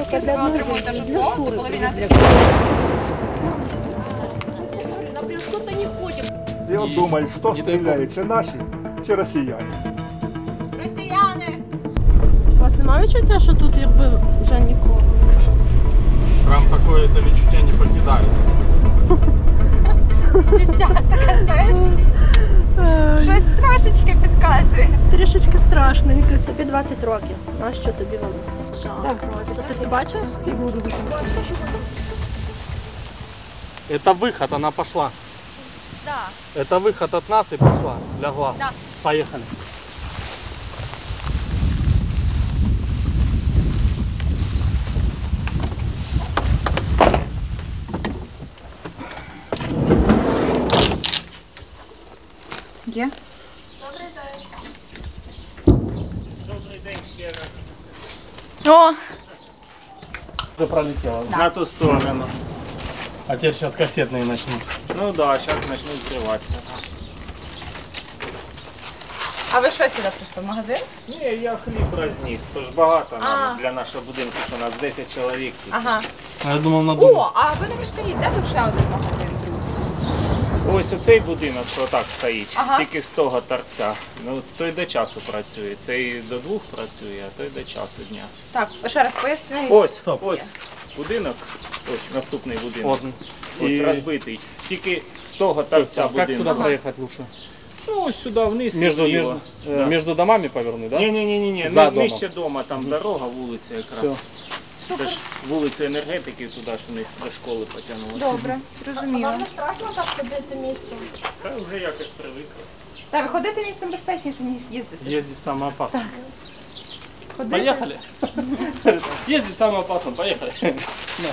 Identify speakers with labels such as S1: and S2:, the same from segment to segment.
S1: оскільки ви отримуєте житло, то коли війна закінчиться. Наприклад, хто-то не ходить.
S2: Я думаю, хто стріляє, чи наші, чи росіяни.
S1: Росіяни!
S3: У вас немає відчуття, що тут якби вже нікого?
S4: Прям такое это відчуття не покидає.
S1: Відчуття таке, знаєш? Щось трошечки підказує.
S3: Трішечки страшненько. Тобі 20 років. А що тобі воно? Так, ти це бачив?
S4: Это выход, она пошла.
S1: Да.
S4: Это выход от нас и пошла, лягла.
S1: Да.
S4: Поехали.
S1: Є?
S5: Добрий день ще раз.
S1: О!
S4: Уже пролетела.
S5: На ту сторону.
S4: А теперь сейчас кассетные начнут.
S5: Ну да, зараз почнуть зриватися.
S1: А ви що сюди прийшли? В магазин?
S5: Ні, я хліб розніс, тож багато
S1: А.
S5: нам для нашого будинку, що у нас 10 чоловік тут.
S1: Ага.
S4: А я думал, надо...
S1: О, а ви не розкажіть, де тут ще один магазин?
S5: Ось оцей будинок, що так стоїть,
S1: Ага.
S5: тільки з того торця. Ну, той до часу працює. Цей до 2 працює, а той до часу дня.
S1: Так, ще раз поясніть.
S5: Ось,
S4: Стоп.
S5: ось будинок, ось наступний будинок.
S4: Вот.
S5: Ось
S4: И-
S5: розбитий. Тільки з того торця
S4: Как
S5: будинку.
S4: туда проехать лучше?
S5: Ну, ось сюди вниз. і
S4: Между,
S5: вліво.
S4: между,
S5: Да.
S4: между домами повернуть, да?
S5: Ні,
S4: За
S5: нижче дома, там дорога, вулиця якраз.
S4: Все.
S5: Це ж вулиця енергетики туди ж вниз до школи потягнулася.
S1: Добре, зрозуміло.
S3: страшно так ходити містом?
S5: Та вже якось привикли.
S1: Так, ходити містом безпечніше, ніж їздити.
S4: Ездить самое опасное.
S1: Ходити?
S4: Поехали. Ездить самое опасное, поехали. На.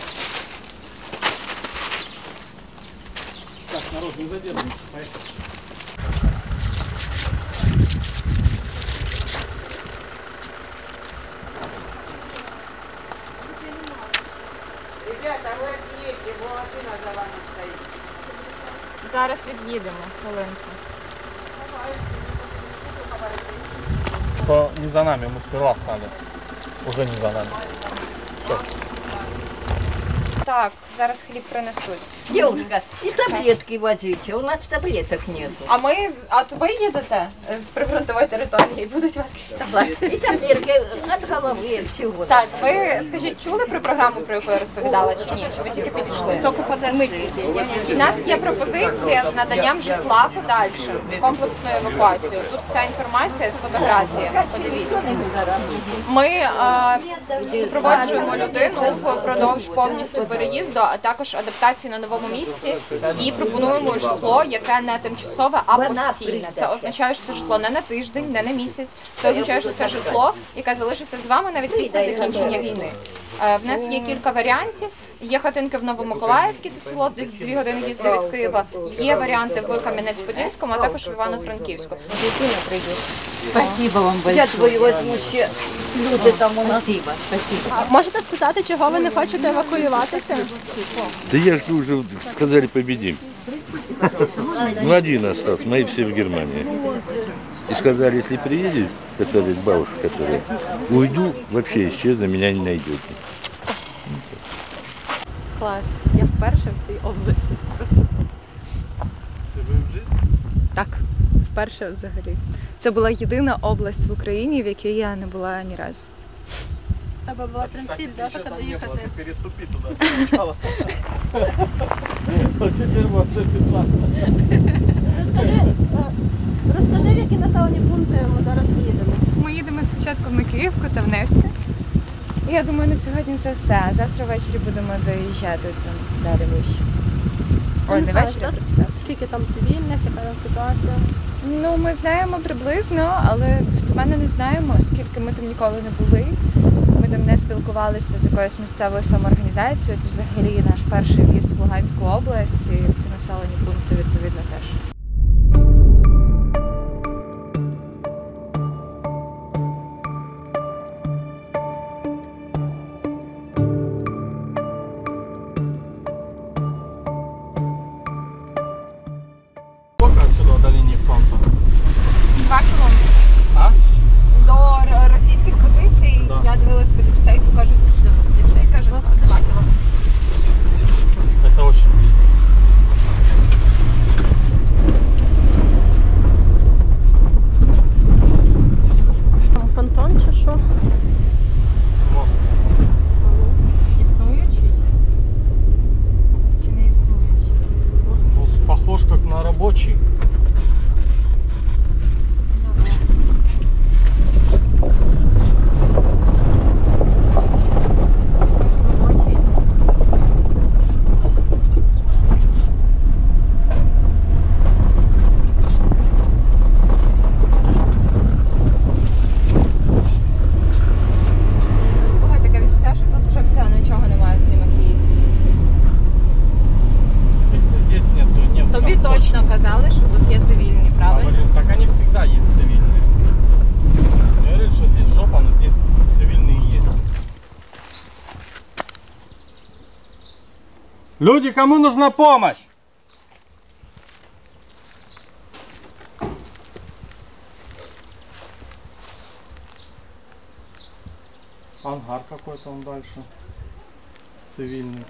S4: Так, народ, не задерживайся. Поехали.
S1: Зараз від'їдемо, хвилинку.
S4: Что не за нами, мы сперва стали. Уже не за нами. Сейчас.
S1: Так, зараз хліб принесуть.
S6: Девушка, и таблетки возите, у нас таблеток нету.
S1: А то ви їдете з прифронтової території, будуть вас.
S6: И таблетки от головы, от всего.
S1: Так, ви скажіть, чули про програму, про яку я розповідала, чи ні? Чи ви тільки підійшли? У нас є пропозиція з наданням житла подальше, комплексної евакуації. Тут вся інформація з фотографіями. Подивіться. Ми супроводжуємо людину впродовж повністю переїзду, а також адаптації на новому місці і пропонуємо житло, яке не тимчасове, а постійне. Це означає, що це житло не на тиждень, не на місяць. Це означає, що це житло, яке залишиться з вами навіть після закінчення війни. В нас є кілька варіантів. Є хатинки в Новомиколаївці, це село десь 2 години їзди від Києва. Є варіанти в Кам'янець-Подільському, а також в Івано-Франківську. Дитина прийде.
S6: Спасибо вам большое. Я твою возьму ще люди там у нас. Спасибо, спасибо.
S3: Можете сказати, чого ви не хочете евакуюватися?
S7: Да я же уже сказали победим. Ну, один остался, мои все в Германии. И сказали, если приедет, сказали бабушка, которая, уйду, вообще исчезну, меня не найдете.
S3: Клас. Я вперше в цій області. Це просто. Так, вперше взагалі. Це була єдина область в Україні, в якій я не була ні разу. Тебе була прям ціль, да, така доїхати.
S4: Переступи туда сначала. А теперь вообще официально.
S3: Розкажи, в які населені пункти ми зараз їдемо.
S1: Ми їдемо спочатку в Микиївку та в Невське. І я думаю, на сьогодні це все. А завтра ввечері будемо доїжджати там далі вище. Ой, не ввечері, а просто завтра.
S3: Скільки там цивільних, яка там ситуація?
S1: Ну, ми знаємо приблизно, але достеменно не знаємо, оскільки ми там ніколи не були. Ми там не спілкувалися з якоюсь місцевою самоорганізацією. Це взагалі наш перший в'їзд в Луганську область, і в ці населені пункти відповідно теж.
S4: Сколько отсюда до линии фронта?
S1: 2 кілометри.
S4: А?
S1: До російських позицій,
S4: Да.
S1: я дивилась по діпстейту, кажуть, діпстейт
S4: Люди, кому нужна помощь? Ангар какой-то он дальше. Цивільний.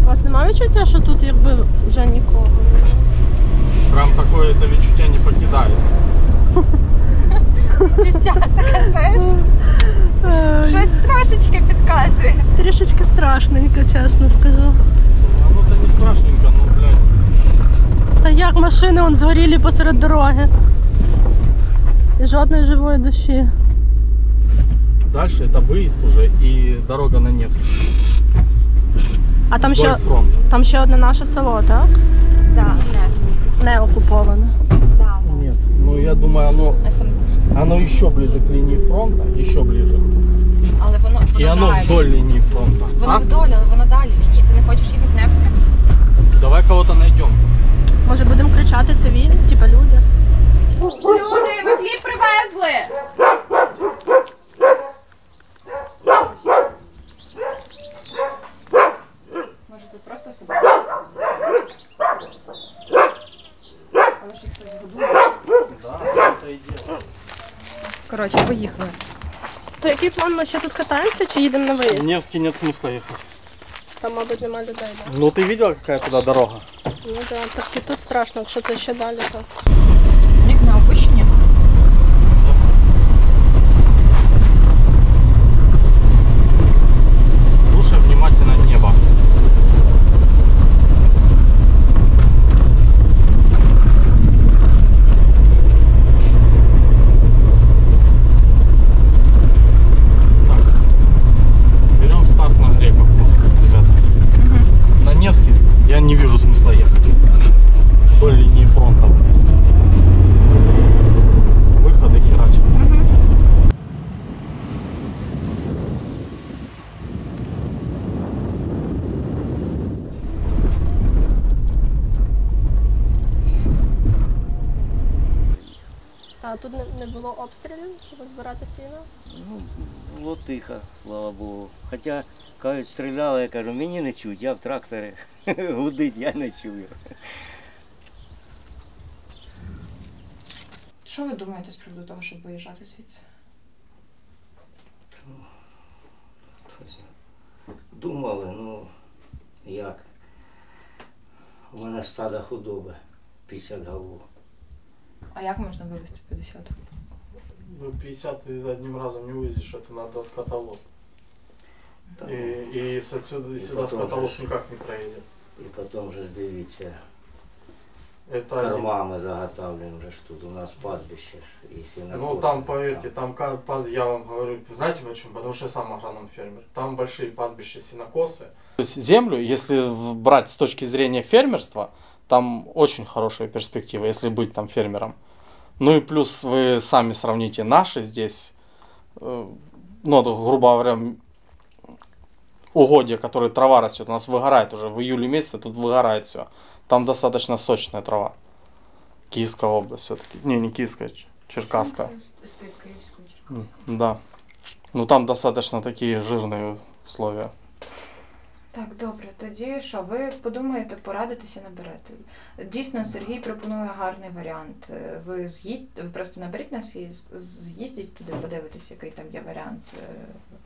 S8: У вас немає відчуття, що тут якби вже нікого?
S4: Прям такое это відчуття не покидає.
S1: Життя таке, знаєш, щось трошечки підказує.
S8: Трішечки страшненько, чесно скажу.
S4: Ну це не страшненько, ну блядь.
S8: Та як машини вон згоріли посеред дороги. І жодної живої душі.
S4: Дальше это выезд уже и дорога на Невск.
S8: А там
S4: Вдоль
S8: ще,
S4: фронта.
S8: там ще одне наше село, так?
S1: Так,
S8: Не окуповане.
S4: Нет, ну я думаю, оно еще ближе к линии фронта, еще ближе.
S1: Але воно
S4: И оно
S1: далі.
S4: вдоль линии фронта.
S1: Воно
S4: А?
S1: вдоль, але воно далі лінії. Ти не хочеш їхати в Невське?
S4: Давай кого-то найдем.
S8: Може будемо кричати цивільні, типа люди?
S1: Люди, ви хліб привезли! Може тут просто собака? Але ж їх хтось годує.
S3: Коротше, поїхали.
S8: То який план, ми ще тут катаємося чи їдемо на
S4: В
S8: виїзд?
S4: Невске нет смысла ехать.
S8: Там, мабуть, немає людей, так?
S4: Ну ты видела, какая туда дорога?
S8: Ну так, так і тут страшно, якщо це ще далі, то.
S1: Вікна опущені.
S4: Слушай внимательно небо. Так. Берем старт на Грековку, ребята. На Невский я не вижу смысла ехать. Вдоль линии фронта. Выходы херачатся.
S8: А тут не було обстрілів, щоб збирати сіно?
S9: Ну, було тихо, слава Богу. Хоча, кажуть, стріляли, я кажу, мені не чуть, я в тракторі. Гудить, я не чую.
S1: Що ви думаєте з приводу того, щоб виїжджати звідси?
S9: Думали, ну, як? У мене стадо худоби, 50 голов.
S1: А як можна вивезти 50?
S4: Ну, 50 ты одним разом не вывезешь, это надо скотовоз.
S9: Там,
S4: И отсюда и сюда
S9: потом
S4: скотовоз
S9: же-
S4: никак не проедет.
S9: і потім же дивіться,
S4: Это один.
S9: корма ми заготавлюємо вже ж тут. У нас пастбище ж і сінокос.
S4: Ну там, поверьте, там я вам говорю, знаете почему? Потому что я сам агроном-фермер. Там большие пастбища, сенокосы. То есть землю, если брать с точки зрения фермерства, там очень хорошие перспективы, если быть там фермером. Ну и плюс вы сами сравните наши здесь, ну, грубо говоря, угодья, которые трава растет, у нас выгорает уже в июле месяце, тут выгорает все. Там достаточно сочная трава. Киевская область все-таки. Не Киевская, Черкасская. Да. Ну там достаточно такие жирные условия.
S1: Так, добре. Тоді що, ви подумаєте, порадитеся, наберете. Дійсно, Сергій пропонує гарний варіант. Ви просто наберіть нас і з'їздіть туди, подивитися, який там є варіант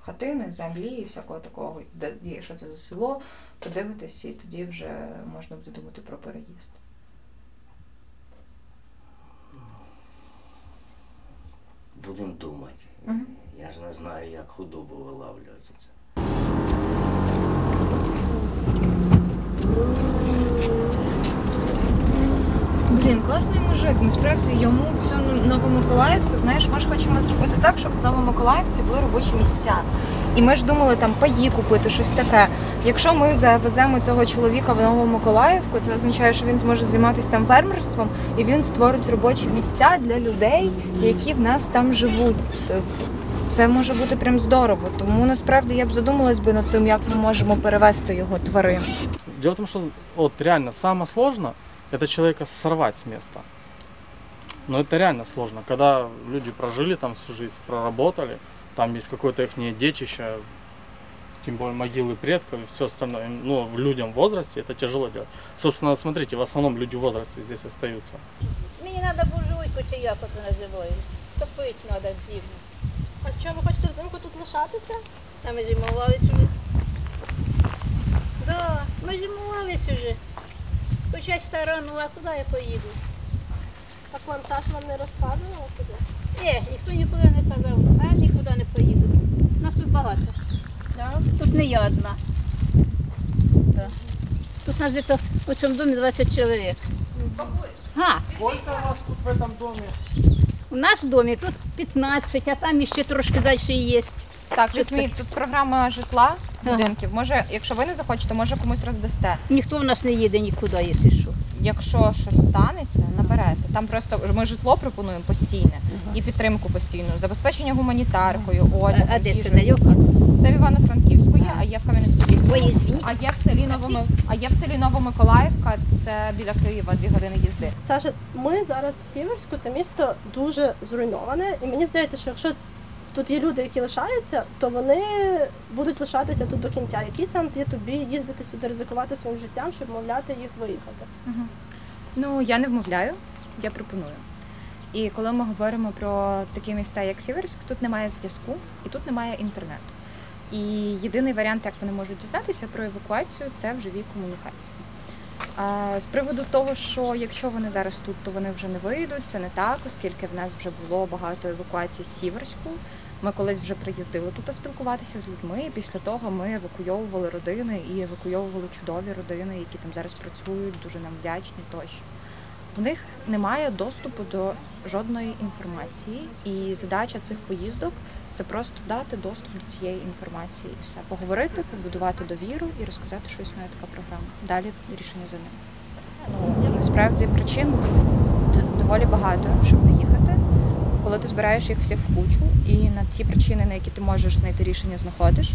S1: хатини, землі і всякого такого, де є, що це за село, подивитись, і тоді вже можна буде думати про переїзд.
S9: Будемо думати.
S1: Мгм.
S9: Я ж не знаю, як худобу вилавлювати це.
S3: Блін, класний мужик. Насправді йому в цьому Новомиколаївку, знаєш, ми ж хочемо зробити так, щоб в Новомиколаївці були робочі місця. І ми ж думали там паї купити, щось таке. Якщо ми завеземо цього чоловіка в Новомиколаївку, це означає, що він зможе займатися там фермерством і він створить робочі місця для людей, які в нас там живуть. Це може бути прям здорово. Тому насправді я б задумалась би над тим, як ми можемо перевезти його тварин.
S4: Дело в том, что вот реально самое сложно это человека сорвать с места. Но это реально сложно. Когда люди прожили там всю жизнь, проработали, там есть какое-то их детище, тем более могилы предков и все остальное. Ну, людям в возрасте это тяжело делать. Собственно, смотрите, в основном люди в возрасте здесь остаются.
S10: Мені треба буржуйку, чи як це називають. Топити треба взимку.
S8: А що, ви хочете взимку тут лишатися?
S10: А ми зимувались вже. Да, ми зимувались вже. Хоча стара, ну а куди я поїду?
S8: А пан Саша вам не розказував куди?
S10: Ні, ніхто нікуди не казав, а я нікуди не поїду. Нас тут багато.
S8: Да?
S10: Тут не я одна. Да. Тут нас десь у цьому домі 20 чоловік.
S4: Сколько у вас тут в этом доме?
S10: У нас в домі тут 15, а там ще трошки далі є.
S1: Так, Жасмін, тут програма житла будинків. Може, якщо ви не захочете, може комусь роздасте.
S10: Ніхто в нас не їде нікуди, якщо що.
S1: Якщо щось станеться, наберете. Там просто ми житло пропонуємо постійне і підтримку постійну, забезпечення гуманітаркою, одягом,
S10: А де це
S1: їжею.
S10: далеко?
S1: Це в Івано-Франківську є, а є в Кам'янець-Подільському.
S10: Ой, извините.
S1: А є в селі Новомиколаївка, це біля Києва, 2 години їзди.
S8: Саша, ми зараз в Сіверську, це місто дуже зруйноване, і мені здається, що якщо тут є люди, які лишаються, то вони будуть лишатися тут до кінця. Який сенс є тобі їздити сюди, ризикувати своїм життям, щоб вмовляти їх виїхати?
S1: Ну, я не вмовляю, я пропоную. І коли ми говоримо про такі міста, як Сіверськ, тут немає зв'язку і тут немає інтернету. І єдиний варіант, як вони можуть дізнатися про евакуацію, це в живій комунікації. А з приводу того, що якщо вони зараз тут, то вони вже не вийдуть, це не так, оскільки в нас вже було багато евакуацій з Сіверську. Ми колись вже приїздили тут спілкуватися з людьми, і після того ми евакуйовували родини і евакуйовували чудові родини, які там зараз працюють, дуже нам вдячні тощо. В них немає доступу до жодної інформації, і задача цих поїздок – це просто дати доступ до цієї інформації і все. Поговорити, побудувати довіру і розказати, що існує така програма. Далі рішення за ним. Ну, насправді причин доволі багато, щоб не їхати. Коли ти збираєш їх всіх в кучу і на ті причини, на які ти можеш знайти рішення, знаходиш,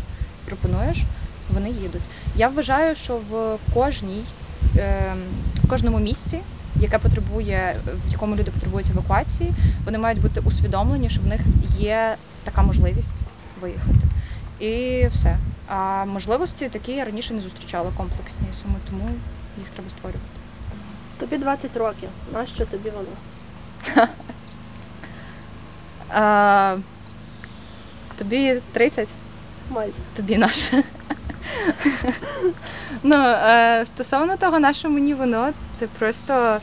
S1: пропонуєш, вони їдуть. Я вважаю, що в кожному місці, яке потребує, в якому люди потребують евакуації, вони мають бути усвідомлені, що в них є така можливість виїхати. І все. А можливості такі я раніше не зустрічала комплексні, саме тому їх треба створювати.
S8: Тобі 20 років. Нащо тобі воно?
S1: Тобі 30?
S8: Майже.
S1: Тобі наше. Ну, стосовно того, наше мені воно, це просто,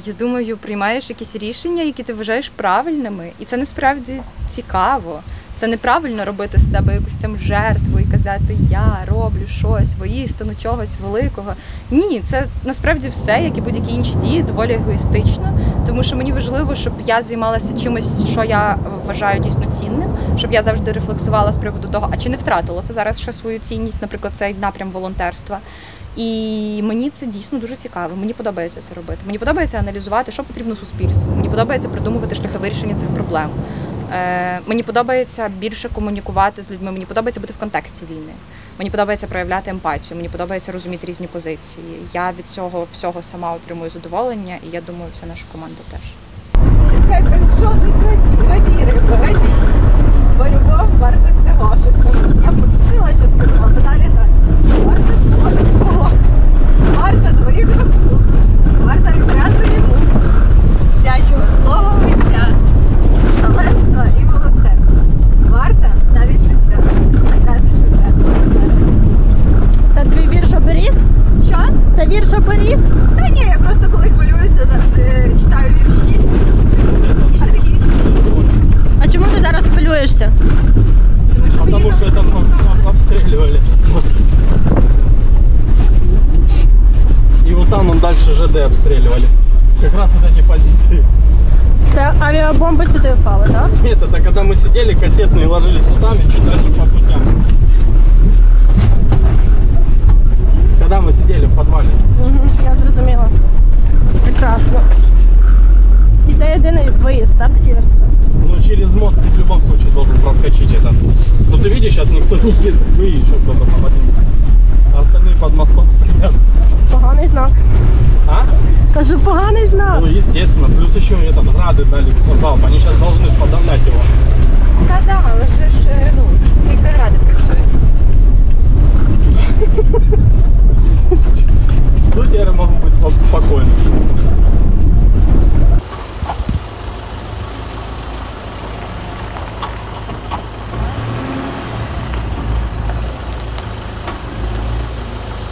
S1: я думаю, приймаєш якісь рішення, які ти вважаєш правильними. І це насправді цікаво. Це неправильно робити з себе якусь там жертву і казати, я роблю щось, воістину чогось великого. Ні, це насправді все, як і будь-які інші дії, доволі егоїстично. Тому що мені важливо, щоб я займалася чимось, що я вважаю дійсно цінним, щоб я завжди рефлексувала з приводу того, а чи не втратила це зараз ще свою цінність, наприклад, цей напрям волонтерства. І мені це дійсно дуже цікаво, мені подобається це робити. Мені подобається аналізувати, що потрібно суспільству, мені подобається придумувати шляхи вирішення цих проблем. Мені подобається більше комунікувати з людьми, мені подобається бути в контексті війни, мені подобається проявляти емпатію, мені подобається розуміти різні позиції. Я від цього всього сама отримую задоволення, і я думаю, вся наша команда теж. Бо любов варта всього. Я пропустила, що сказала, далі так. Варта всього. Варта твоїх розслуг. Варта відразу йому. Всячого слова життя. Шаленства і милосердя. Варта навіть життя. А кажуть, що
S8: Це твій вірш оберіг?
S1: Що?
S8: Це вірш оберіг?
S1: Та ні, я просто коли хвилююся, завжди читаю вірші.
S8: А чому ти зараз хвилюєшся?
S4: Потому что там обстреливали. И вот там дальше ЖД обстреливали. Как раз вот эти позиции.
S8: Це авіабомби сюди впали, так?
S4: Нет, это когда мы сидели, кассетные ложили судами, чуть дальше по путям. Когда мы сидели в подвале.
S8: Я зрозуміла. Прекрасно. І це єдиний виїзд, так, в Сіверську?
S4: Ну, через мост ты в любом случае должен проскочить это. Ну, ты видишь, сейчас никто не ездит, вы и еще кто-то там один. А остальные под мостом стоят.
S8: Поганий знак.
S4: А?
S8: Кажу, поганий знак.
S4: Ну, естественно. Плюс еще это, грады дали в залп. Они сейчас должны подавлять его.
S1: Та да, але ж, ну, тільки ради працюють.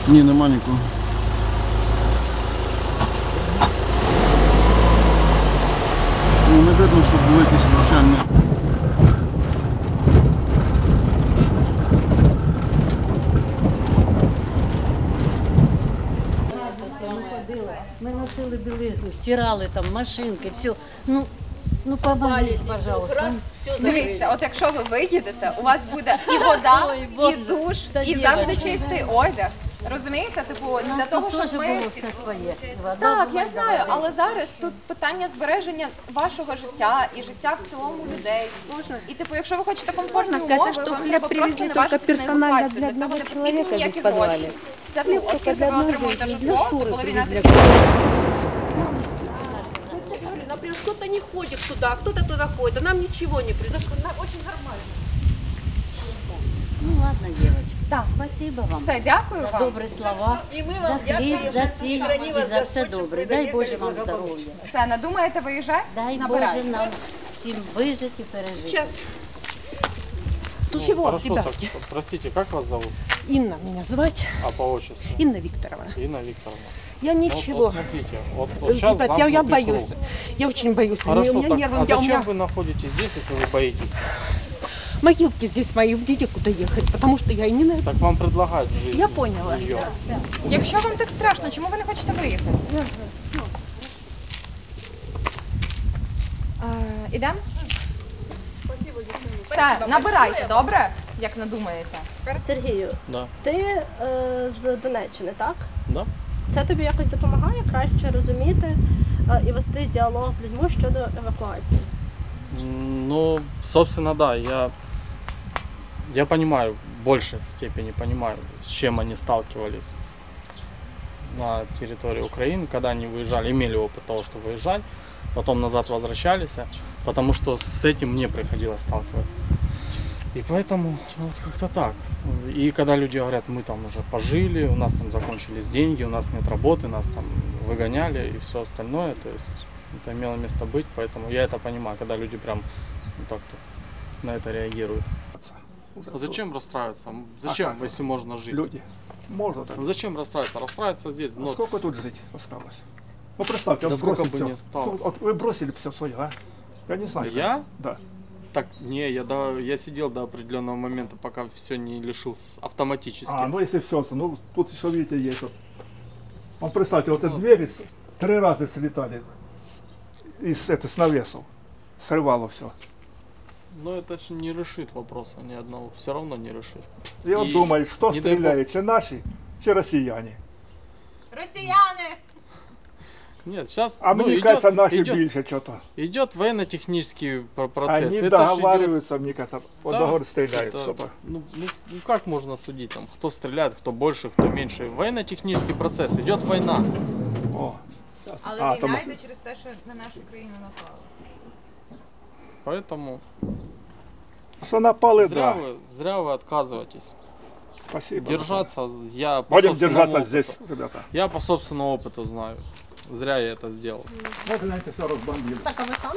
S2: Ні, нема нікого. Ну, не видно, щоб були якісь навчання.
S6: Ми носили білизну, стирали там машинки, все. Ну помогите, пожалуйста.
S1: Дивіться, от якщо ви виїдете, у вас буде і вода, і душ, і завжди чистий одяг. Розумієте? Типу, для того, щоб ми...
S6: було все своє.
S1: Так, я знаю, але зараз тут питання збереження вашого життя і життя в цілому людей. І типу, якщо ви хочете комфортні умови, вам треба просто наважитися на евакуацію. Для цього не потрібні ніякі гроші. Це все, оскільки ви отримуєте житло, то коли війна закінчиться.
S11: Например, кто-то не ходит туда, кто-то туда ходит, а нам ничего не придет. Очень нормально.
S6: Ну ладно, девочки. Да. Спасибо вам.
S1: Все, дякую
S6: за
S1: вам.
S6: добрі слова, за хліб, за сіль і за все добре. Дай Боже вам здоров'я.
S1: Все, надумаєте виїжджати?
S6: Дай Боже нам всім вижити і пережити.
S11: Сейчас.
S4: Ну,
S11: Чего,
S4: хорошо,
S11: ребят?
S4: так, простите, как вас зовут?
S11: Инна меня звать.
S4: А по отчеству?
S11: Инна Викторовна.
S4: Инна Викторовна.
S11: Я
S4: Ну,
S11: ничего.
S4: вот смотрите, вот сейчас
S11: Ребят, я
S4: замкнутый
S11: боюсь.
S4: круг.
S11: Я очень боюсь.
S4: Хорошо,
S11: у меня
S4: так,
S11: нервы.
S4: а
S11: У
S4: зачем
S11: меня
S4: вы находитесь здесь, если вы боитесь?
S11: могилки здесь мои, где куда ехать, потому что я и не на...
S4: Так вам предлагают жизнь.
S11: Я поняла.
S4: Её.
S1: Якщо вам так страшно, чому ви не хочете виїхати? Ідемо? Все, набирайте, добре? Як надумаєте.
S8: Сергію,
S4: Да.
S8: ти з Донеччини, так?
S4: Да.
S8: Це тобі якось допомагає краще розуміти і вести діалог з людьми щодо евакуації?
S4: Ну, собственно, да, я понимаю, в большей степени понимаю, с чем они сталкивались на территории Украины, когда они выезжали, имели опыт того, что выезжать, потом назад возвращались, потому что с этим мне приходилось сталкиваться. И поэтому вот как-то так. И когда люди говорят, мы там уже пожили, у нас там закончились деньги, у нас нет работы, нас там выгоняли и все остальное, то есть это имело место быть, поэтому я это понимаю, когда люди прям вот так на это реагируют. А зачем расстраиваться? Зачем,
S2: как?
S4: если можно жить?
S2: Люди. Можно так.
S4: Зачем расстраиваться? Расстраиваться здесь.
S2: А сколько тут жить осталось? Ну представьте,
S4: Да
S2: вот
S4: сколько
S2: бросить
S4: бы
S2: всё.
S4: не осталось.
S2: Вот вы бросили все свое, а? Я не знаю.
S4: Я?
S2: как. Да.
S4: Так, не, я сидел до определенного момента, пока все не лишился автоматически.
S2: А, ну если все, ну тут еще видите есть. Вот представьте, вот эти двери 3 раза слетали с навесов. Срывало все.
S4: Но это же не решит вопроса ни одного, все равно не решит.
S2: И вот думаю, что
S4: не дай бог-
S2: стреляет, чи наши, чи россияне.
S1: Росіяни!
S4: Нет, сейчас
S2: А мне кажется, наши
S4: идет,
S2: больше что-то.
S4: идет военно-технический процесс.
S2: Они
S4: Это ж
S2: договариваются, мне кажется, вот
S4: Да,
S2: договор стреляют.
S4: это-
S2: Чтобы...
S4: ну как можно судить, там, кто стреляет, кто больше, кто меньше. Военно-технический процесс, идет война.
S2: О.
S1: Але
S2: А,
S1: війна
S2: тому-
S1: йде через те, що на нашу країну напали.
S4: Поэтому
S2: Что напали,
S4: зря,
S2: да.
S4: зря вы отказываетесь.
S2: Спасибо.
S4: Держаться, я по
S2: Будем
S4: собственному
S2: держаться
S4: опыту-
S2: здесь, ребята.
S4: Я по собственному опыту знаю. Зря я это сделал.
S2: Вот, знаете, все разбомбили.
S8: Так, а ви сам?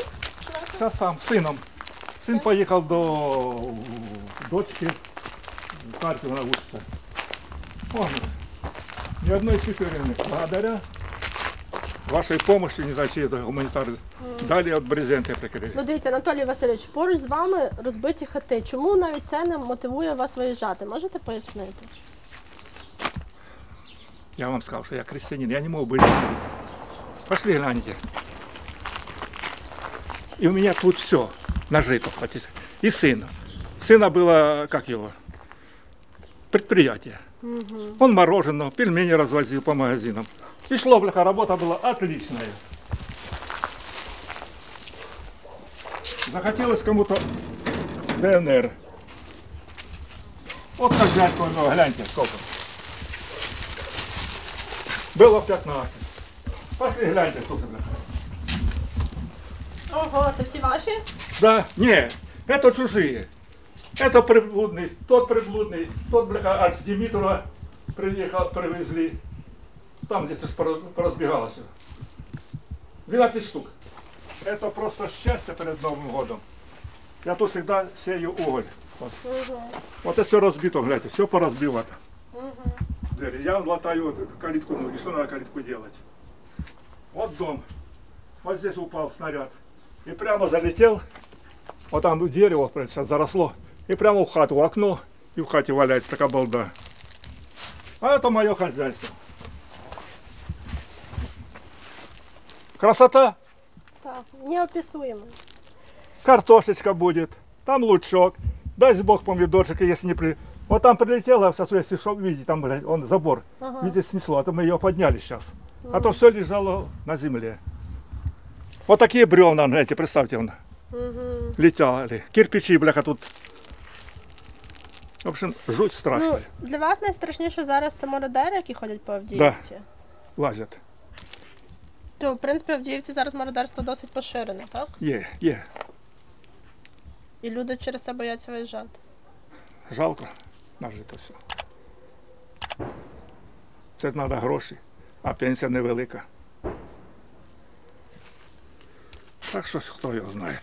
S2: Сейчас сам, с сыном. Сын поехал до дочки в Харьков на улице. Он ни одной циферины. Благодаря вашей помощи, не знаю, чьи это гуманитарные, дали от брезенты прикрыли.
S8: Ну дивіться, Анатолій Васильович, поруч з вами розбиті хати. Чому навіть це не мотивує вас виїжджати? Можете пояснити?
S2: Я вам сказал, что я крестьянин, я не мог быть. Пошли гляньте. И у меня тут все нажито. И сына. Сына было, как его, предприятие. Он мороженое, пельмени развозил по магазинам. И шло, бляха, работа была отличная. Захотелось кому-то ДНР. Вот как взять, ну, гляньте, сколько. Было 15. Пошли гляньте, сколько, бляха.
S8: Ого, це всі ваші?
S2: Да, не, это чужие. Это приблудный, тот, бляха, от Димитрова приехал, привезли. Там где-то поразбегалось. 12 штук. Это просто счастье перед Новым годом. Я тут всегда сею уголь. Вот это все разбито, гляньте, все поразбивато. двери. Я латаю вот эту калитку, ну и что надо калитку делать? Вот дом. Вот здесь упал снаряд. И прямо залетел. Вот там дерево сейчас заросло. И прямо в хату, в окно. И в хате валяется такая балда. А это мое хозяйство. Красота.
S8: Так, неописуемо.
S2: Картошечка будет. Там лучок. Дай бог помидорчик, если не при... Вот там прилетело, если что, видите, там, блядь, он забор.
S8: Ага.
S2: Видите, снесло. А то мы ее подняли сейчас. А то все лежало на земле. Вот такие бревна, знаете, представьте, вон, летали. Кирпичи, бляха, тут. В общем, жуть страшная.
S8: Ну, для вас найстрашніше зараз це мародери, які ходять по Авдіївці?
S2: Да, лазять.
S8: То, в принципі, в Авдіївці зараз мародерство досить поширене, так?
S2: Є.
S8: І люди через це бояться виїжджати.
S2: Жалко нажито все. Це ж треба гроші, а пенсія невелика. Так що хто його знає.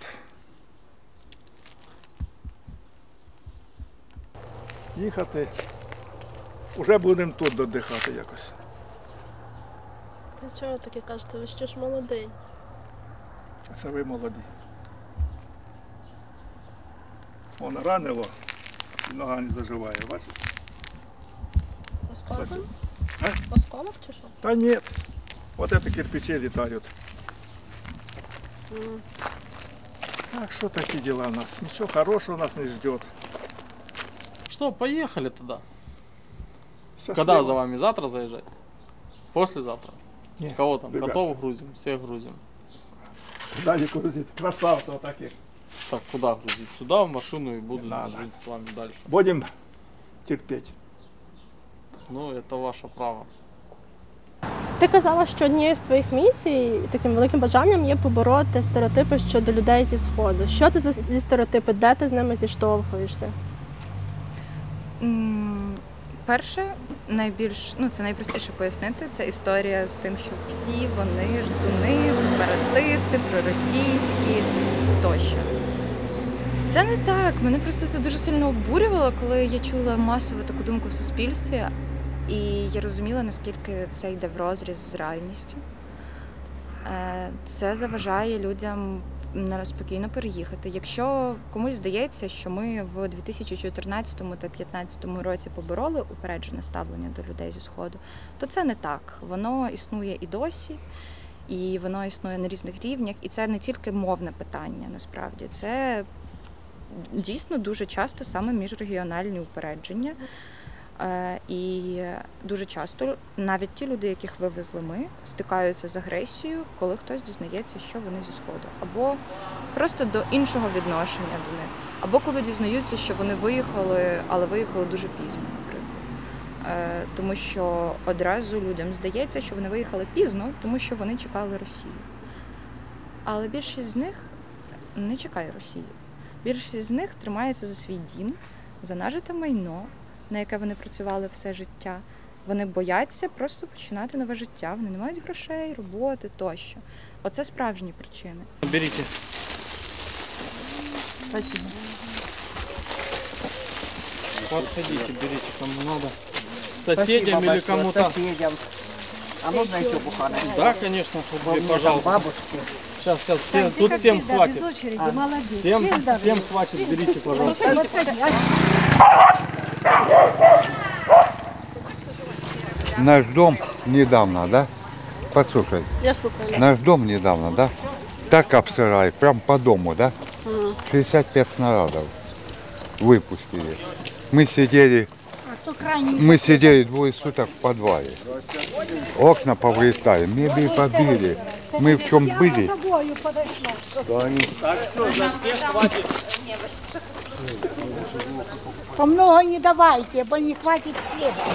S2: Їхати. Уже будемо тут додихати якось.
S8: Та чого ви таке кажете? Ви ще ж молодий.
S2: Це ви молоді. Вон ранило, і нога не заживає, бачите?
S8: Осколок?
S2: А?
S8: Осколок чи що?
S2: Та ні. Вот это кирпичи летают. Так что такие дела у нас. Ничего хорошего нас не ждет.
S4: Что, поехали тогда?
S2: Счастливо.
S4: Когда за вами? Завтра заезжать? Послезавтра?
S2: Нет,
S4: Кого там?
S2: ребята.
S4: Котов грузим? Всех грузим.
S2: Да, не грузит. Красавцев таких.
S4: Так, куда грузить? Сюда, в машину и буду
S2: надо.
S4: жить с вами дальше.
S2: Будем терпеть.
S4: Ну, это ваше право.
S8: Ти казала, що однією з твоїх місій, таким великим бажанням є побороти стереотипи щодо людей зі Сходу. Що це за стереотипи? Де ти з ними зіштовхуєшся?
S3: Перше, це найпростіше пояснити, це історія з тим, що всі вони ждуни, сепаратисти, проросійські тощо. Це не так. Мене просто це дуже сильно обурювало, коли я чула масову таку думку в суспільстві, і я розуміла, наскільки це йде врозріз з реальністю. Це заважає людям спокійно переїхати. Якщо комусь здається, що ми в 2014 та 2015 році побороли упереджене ставлення до людей зі Сходу, то це не так. Воно існує і досі, і воно існує на різних рівнях. І це не тільки мовне питання, насправді. Це дійсно дуже часто саме міжрегіональні упередження. І дуже часто навіть ті люди, яких вивезли ми, стикаються з агресією, коли хтось дізнається, що вони зі Сходу. Або просто до іншого відношення до них. Або коли дізнаються, що вони виїхали, але виїхали дуже пізно, наприклад. Тому що одразу людям здається, що вони виїхали пізно, тому що вони чекали Росію. Але більшість з них не чекає Росію. Більшість з них тримається за свій дім, за нажите майно, на яке вони працювали все життя. Вони бояться просто починати нове життя. Вони не мають грошей, роботи тощо. Оце справжні причини.
S4: Берите.
S6: Спасибо.
S4: Подходите, берите, кому надо. Соседям или кому-то.
S6: Соседям. А можно еще бухана?
S4: Да, конечно, пожалуйста.
S6: Бабушки.
S4: Сейчас, тут всем хватит.
S6: Без очереди, молодец.
S4: Всем хватит, берите, пожалуйста.
S12: Наш дом недавно, да? Послушай.
S8: Я слухаю.
S12: Наш дом недавно, да? Так обсирали, прям по дому, да? 65 снарядов выпустили. Мы сидели двое суток в подвале. Окна повылетали, мебель побили. Мы в чем были?
S4: Так, все, за всех хватит.
S6: Помного не давайте, бо не хватит хлеба.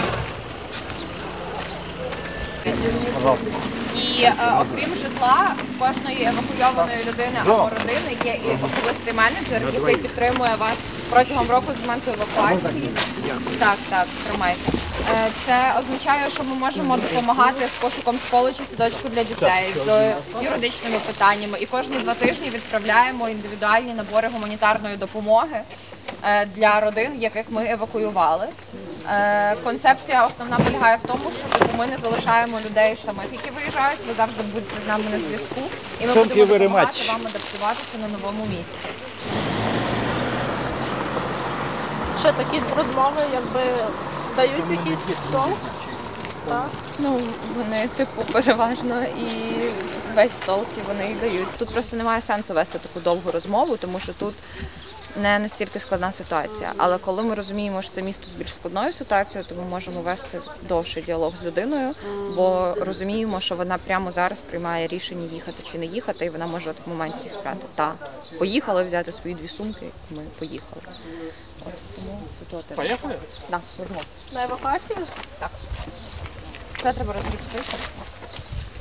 S4: Пожалуйста.
S1: І окрім житла, в кожної евакуйованої людини або родини є і особистий менеджер, який підтримує вас протягом року з моменту евакуації. Так, тримайте. Це означає, що ми можемо допомагати з пошуком школи чи садочку для дітей, з юридичними питаннями. І кожні 2 тижні відправляємо індивідуальні набори гуманітарної допомоги. для родин, яких ми евакуювали. Концепція основна полягає в тому, що ми не залишаємо людей самих, які виїжджають, ви завжди будете з нами на зв'язку, і ми будемо допомагати вам адаптуватися на новому місці.
S8: Що такі розмови, якби дають якийсь толк? Так.
S1: Ну, вони типу переважно і весь толк і вони і дають. Тут просто немає сенсу вести таку довгу розмову, тому що тут не настільки складна ситуація. Але коли ми розуміємо, що це місто з більш складною ситуацією, то ми можемо вести довший діалог з людиною, бо розуміємо, що вона прямо зараз приймає рішення їхати чи не їхати, і вона може в моменті сказати, так, поїхали, взяти свої 2 сумки, і ми поїхали. От, тому ситуація.
S4: Поїхали?
S1: Так, вернемо.
S8: На евакуацію?
S1: Так. Це треба розгрібсти.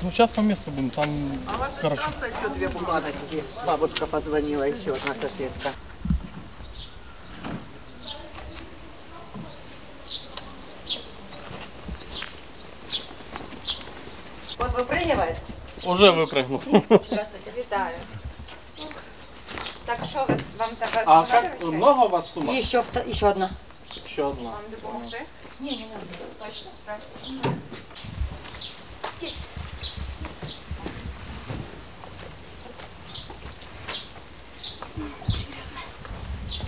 S4: Ну, сейчас по месту будем, там, короче.
S6: Еще 2 бумажки. Бабушка позвонила, еще одна соседка.
S1: От випригиваєте?
S4: Уже выпрыгнул.
S1: Здравствуйте, вітаю. Так, що вам тебе
S4: А как, много у вас сумок?
S6: Еще одна.
S4: Еще одна.
S1: Вам допомогти? Ні, не треба. Точно, справді.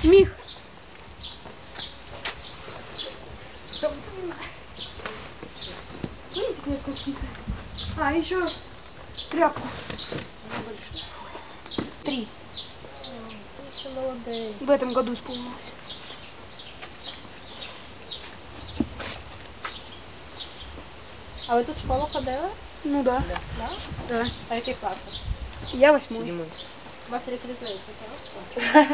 S10: Мих.
S3: А, еще тряпку. 3. В этом году исполнилось.
S8: А ви тут в школу ходили?
S3: Ну да. Да.
S8: А який клас?
S3: Я 8.
S8: У вас рік різниця, так?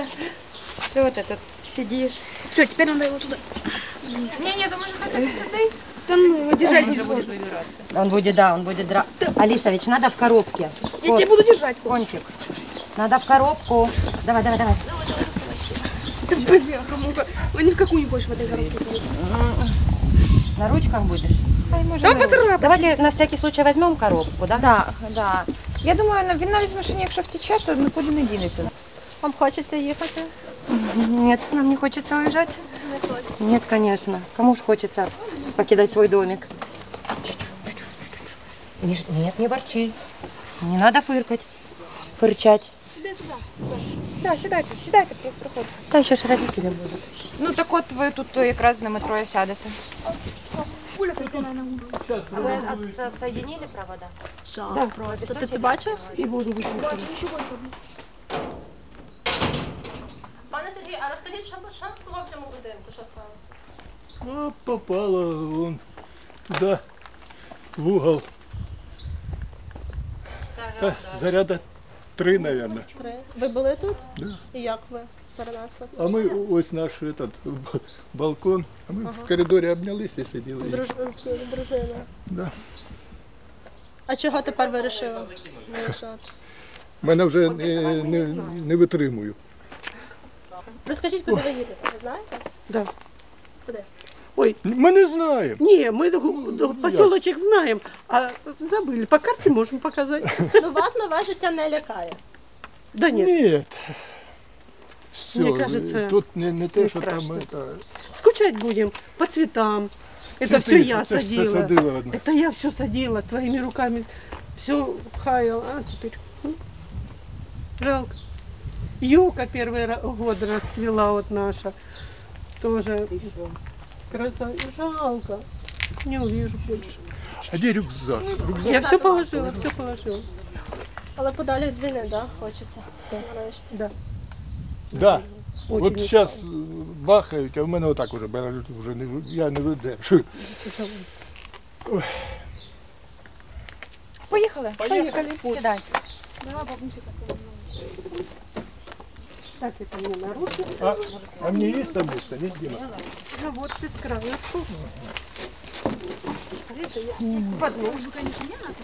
S3: Что вот этот сидишь? Все, теперь надо его туда.
S1: Ні, думаю, що хай сидить.
S3: Да ну, его держать не
S1: будет
S3: буду.
S6: Он будет Алисович, надо в коробке.
S3: Я тебя буду держать.
S6: Кончик. Надо в коробку. Давай.
S3: Ты, бляха, мука. Ну ни в какую не хочешь в этой коробке.
S6: На ручках будешь?
S3: Да, поцарапай.
S6: Давайте на всякий случай возьмем коробку, да?
S1: Да. Я думаю, він навіть в машині, якщо втече, то нікуди не дінеться.
S8: Вам хочеться їхати?
S6: Нет, нам не хочется уезжать. Нет, конечно. Кому ж хочется покидать свой домик? Нет, не ворчи. Не надо фыркать. Фырчать.
S3: Да, седайте, проходь.
S6: Да еще ж родители будут.
S1: Ну так от ви тут якраз на метро і сядете.
S3: Пуля прикольная на угол.
S6: Вы отсоединили провода?
S8: Да, просто. Ти це бачив?
S3: И воду выкинуть. Еще больше.
S8: Пане Сергій, а розкажіть, що було в цьому будинку? Що сталося?
S2: Ну, попало вон туда, в угол. Заряда 3, наверное.
S8: 3. Ви були тут?
S2: Да.
S8: І як ви перенесли це?
S2: А ми ось наш этот балкон, а ми в коридорі обнялися і сиділи.
S8: З дружиною.
S2: Да.
S8: А чого тепер ви вирішили виїжджати?
S2: Мене вже не витримую.
S8: Розкажіть, куди ви їдете, ви знаєте?
S13: Да.
S8: Куди?
S13: Ой,
S2: мы не знаем.
S13: Не, мы поселочек знаем, а забыли. По карте можем показать.
S8: Ну вас нове життя не лякає?
S13: Да нет.
S2: Нет. Все,
S13: Мне кажется,
S2: тут не то,
S13: не
S2: что там
S13: страшно.
S2: это...
S13: Скучать будем по цветам. Это все я
S2: это ж
S13: садила.
S2: садила одна.
S13: Это я все садила своими руками. Все хаяла. А теперь жалко. Юка первый год расцвела вот наша. Тоже красота. Жалко. Не увижу больше.
S2: А где рюкзак?
S13: Я все положила, все положила.
S8: Але подалі від війни, да, хочеться? Нарешті.
S13: Да.
S2: Да.
S13: Очень
S2: От зараз бахають, а в мене отак уже, вже не, я не видержу.
S1: Поїхали?
S13: Поехали.
S1: Сідайте.
S3: Давай, бабусик.
S13: Так, это мне на руки.
S2: А мне есть там место? Нет, Дима?
S13: Ну вот ты с краешку. Это я подложу, конечно, не надо.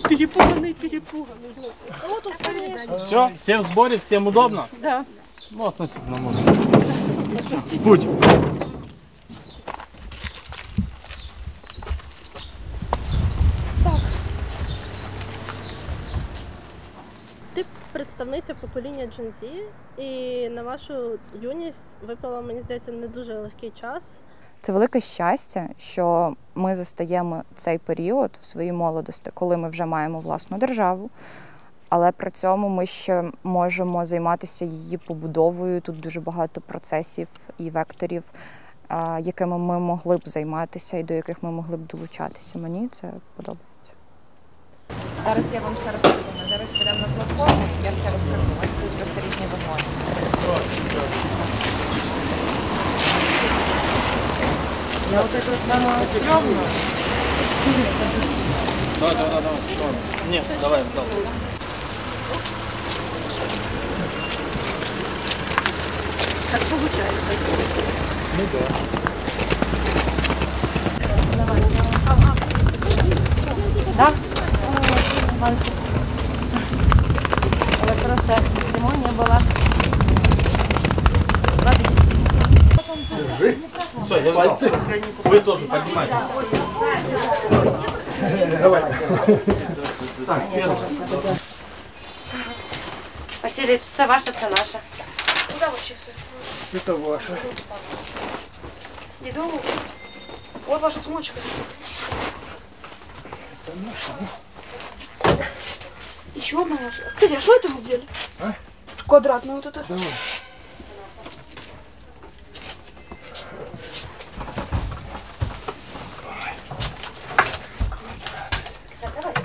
S13: Перепуганный.
S8: Вот оставили.
S4: Все, все в сборе, всем удобно?
S13: Да.
S4: Ну, относительно можно.
S2: Будь.
S8: Ти представниця виходить, покоління Gen Z, і на вашу юність випало, мені здається, не дуже легкий час.
S3: Це велике щастя, що ми застаємо цей період в своїй молодості, коли ми вже маємо власну державу, але при цьому ми ще можемо займатися її побудовою. Тут дуже багато процесів і векторів, якими ми могли б займатися і до яких ми могли б долучатися. Мені це подобається. Зараз я вам все розкажу. Ми зараз підемо на платформу, я все розкажу. У вас будуть просто різні вимоги. Я вот это самое стрёмное.
S4: Давай. Нет, давай в зал.
S10: Так получается.
S4: Ну да.
S3: Да? Мальчик. Але просто церемония была.
S4: Держи. Все, я взял. Вы тоже поднимайте. Давай. Так, первый.
S6: Василий, це ваша, це наша.
S10: Куда вообще все?
S2: Это ваше.
S10: Дедову? Вот ваша сумочка.
S2: Это наше.
S10: Еще одна ваша. Кстати, а что это мы взяли?
S2: А?
S10: Квадратную вот это.
S2: Давай.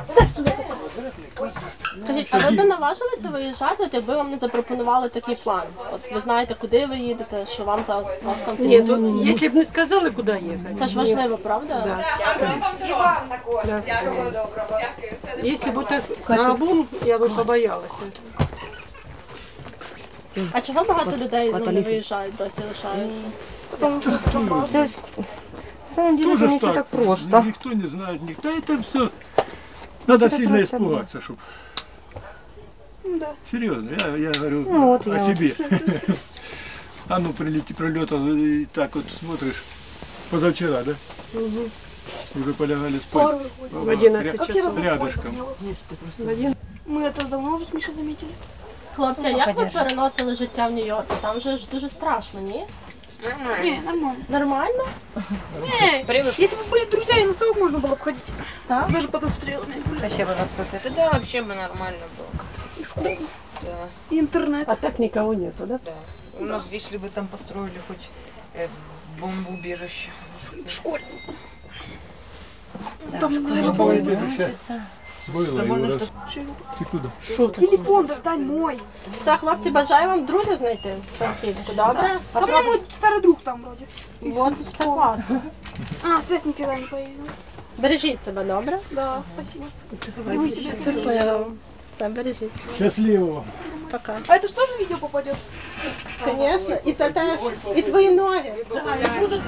S10: Ставь сюда.
S8: Скажіть, а ви б наважилися виїжджати, от якби вам не запропонували такий план? От ви знаєте, куди ви їдете, що вам там вас там
S13: Нет, вот, если бы не сказали, куда ехать.
S8: Це ж важливо, правда?
S13: Да.
S3: І вам також.
S13: Да.
S3: Всього доброго.
S13: Если бы так наобум, я бы побоялась.
S8: А чого багато людей не виїжджають, досі лишаються?
S13: Потому что
S6: На самом деле это не все так просто.
S2: Никто не знает, никто. Это все. Надо
S6: Это
S2: сильно
S6: просто
S2: испугаться, чтобы.
S10: Да.
S2: Серьезно, я говорю
S6: Ну, вот
S2: о
S6: я
S2: себе. А ну прилетал и так вот смотришь. Позавчера, да? Уже полягали спать.
S13: в 11 часов.
S2: Рядышком.
S10: Мы это давно уже с Мишей заметили.
S8: Хлопці, а як ви переносили життя в Нью-Йорку? Там же ж дуже страшно, ні?
S10: Не, нормально.
S8: Нормально?
S10: Не, если бы были друзья, и на столок можно было бы ходить.
S8: Да?
S10: Даже под обстрелами.
S6: Вообще бы абсолютно. Да, вообще бы нормально было.
S10: И школу,
S6: Да.
S10: и интернет.
S13: А так никого нету, да?
S6: Да. У нас, если бы там построили хоть бомбоубежище.
S10: В школе.
S6: Да,
S10: Там,
S6: в школе
S10: знаешь,
S6: было
S10: было.
S6: учиться.
S2: Было его раз. Ты куда?
S10: Телефон достань мой.
S8: Все, хлопці, бажаю вам друзів знайти в Франківську, добре?
S10: А у меня мой старый друг там вроде.
S8: Вот, це класно.
S10: А, связь нифига не появилась.
S8: Бережіть себе, добре?
S10: Да, спасибо. И вы себя
S8: Щасливо. Все, бережіть себе.
S2: Счастливого.
S8: Пока.
S10: А это же тоже видео попадет?
S8: Звісно. І це теж, і твої ноги. Да, і будуть